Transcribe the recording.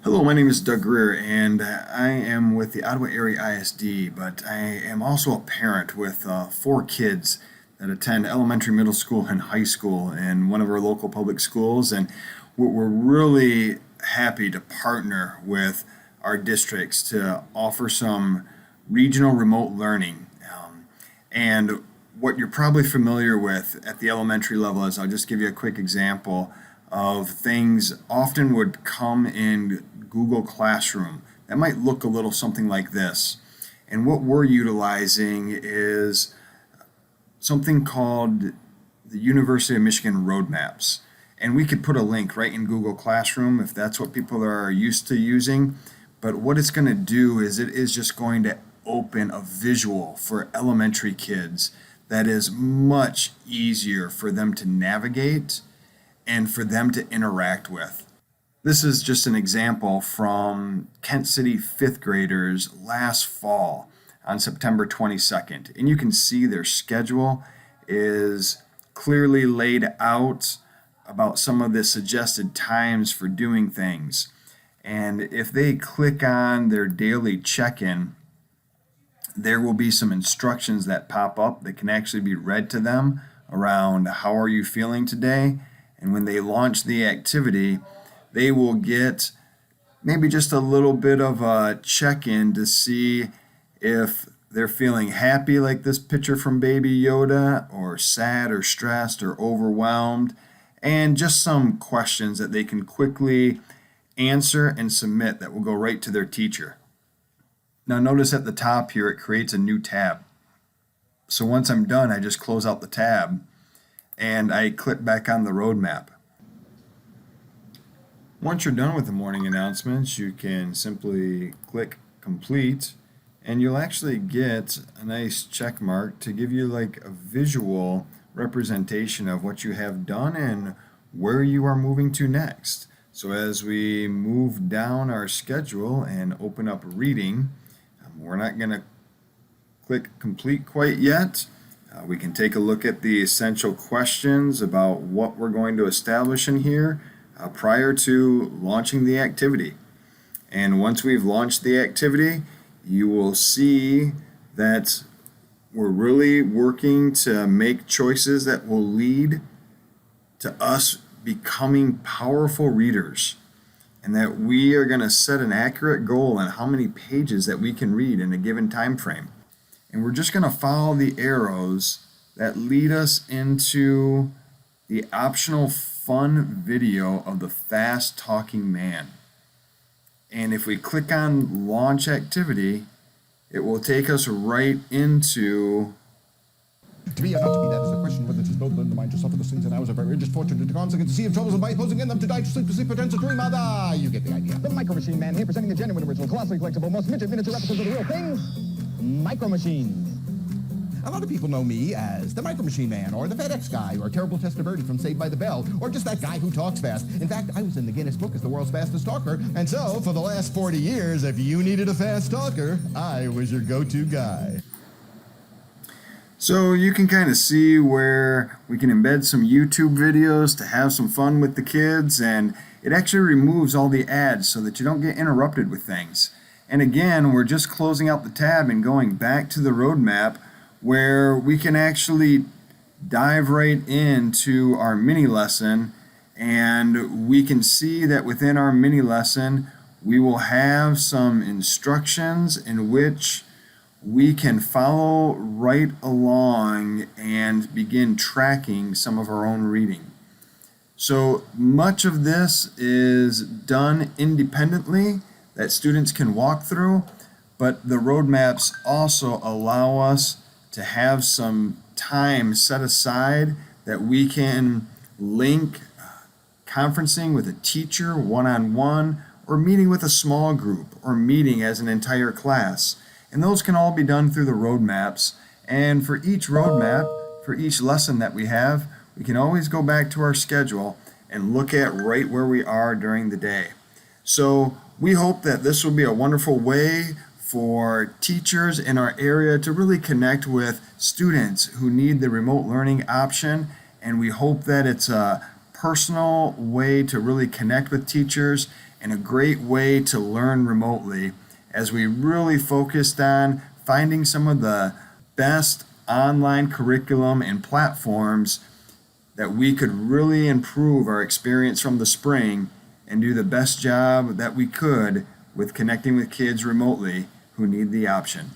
Hello, my name is Doug Greer, and I am with the Ottawa Area ISD, but I am also a parent with four kids that attend elementary, middle school, and high school in one of our local public schools. And we're really happy to partner with our districts to offer some regional remote learning. And what you're probably familiar with at the elementary level is I'll just give you a quick example of things often would come in Google Classroom that might look a little something like this. And what we're utilizing is something called the University of Michigan Roadmaps. And we could put a link right in Google Classroom if that's what people are used to using. But what it's going to do is it is just going to open a visual for elementary kids that is much easier for them to navigate and for them to interact with. This is just an example from Kent City fifth graders last fall on September 22nd. And you can see their schedule is clearly laid out about some of the suggested times for doing things. And if they click on their daily check-in, there will be some instructions that pop up that can actually be read to them around how are you feeling today. And when they launch the activity, they will get maybe just a little bit of a check-in to see if they're feeling happy like this picture from Baby Yoda, or sad or stressed or overwhelmed, and just some questions that they can quickly answer and submit that will go right to their teacher. Now notice at the top here it creates a new tab. So once I'm done, I just close out the tab and I click back on the roadmap. Once you're done with the morning announcements, you can simply click complete and you'll actually get a nice check mark to give you like a visual representation of what you have done and where you are moving to next. So as we move down our schedule and open up reading, we're not going to click complete quite yet. We can take a look at the essential questions about what we're going to establish in here prior to launching the activity. And once we've launched the activity, you will see that we're really working to make choices that will lead to us becoming powerful readers, and that we are going to set an accurate goal on how many pages that we can read in a given time frame. And we're just going to follow the arrows that lead us into the optional fun video of the fast talking man. And if we click on launch activity, it will take us right into to be or not to be, that is the question whether it is noble in the mind to suffer the sins and hours of our just fortune to consequence to see of troubles and by posing in them to die to sleep pretend to dream you get the idea. The Micro Machine Man here presenting the genuine original colossally collectible most midget miniature replicas of the real things, Micro Machines. A lot of people know me as the Micro Machine Man, or the FedEx guy, or Terrible Tester Birdie from Saved by the Bell, or just that guy who talks fast. In fact, I was in the Guinness Book as the world's fastest talker, and so for the last 40 years, if you needed a fast talker, I was your go-to guy. So you can kind of see where we can embed some YouTube videos to have some fun with the kids, and it actually removes all the ads so that you don't get interrupted with things. And again, we're just closing out the tab and going back to the roadmap where we can actually dive right into our mini lesson, and we can see that within our mini lesson we will have some instructions in which we can follow right along and begin tracking some of our own reading. So much of this is done independently that students can walk through, but the roadmaps also allow us to have some time set aside that we can link conferencing with a teacher one-on-one, or meeting with a small group, or meeting as an entire class. And those can all be done through the roadmaps. And for each roadmap, for each lesson that we have, we can always go back to our schedule and look at right where we are during the day. So we hope that this will be a wonderful way for teachers in our area to really connect with students who need the remote learning option. And we hope that it's a personal way to really connect with teachers and a great way to learn remotely as we really focused on finding some of the best online curriculum and platforms that we could really improve our experience from the spring and do the best job that we could with connecting with kids remotely who need the option.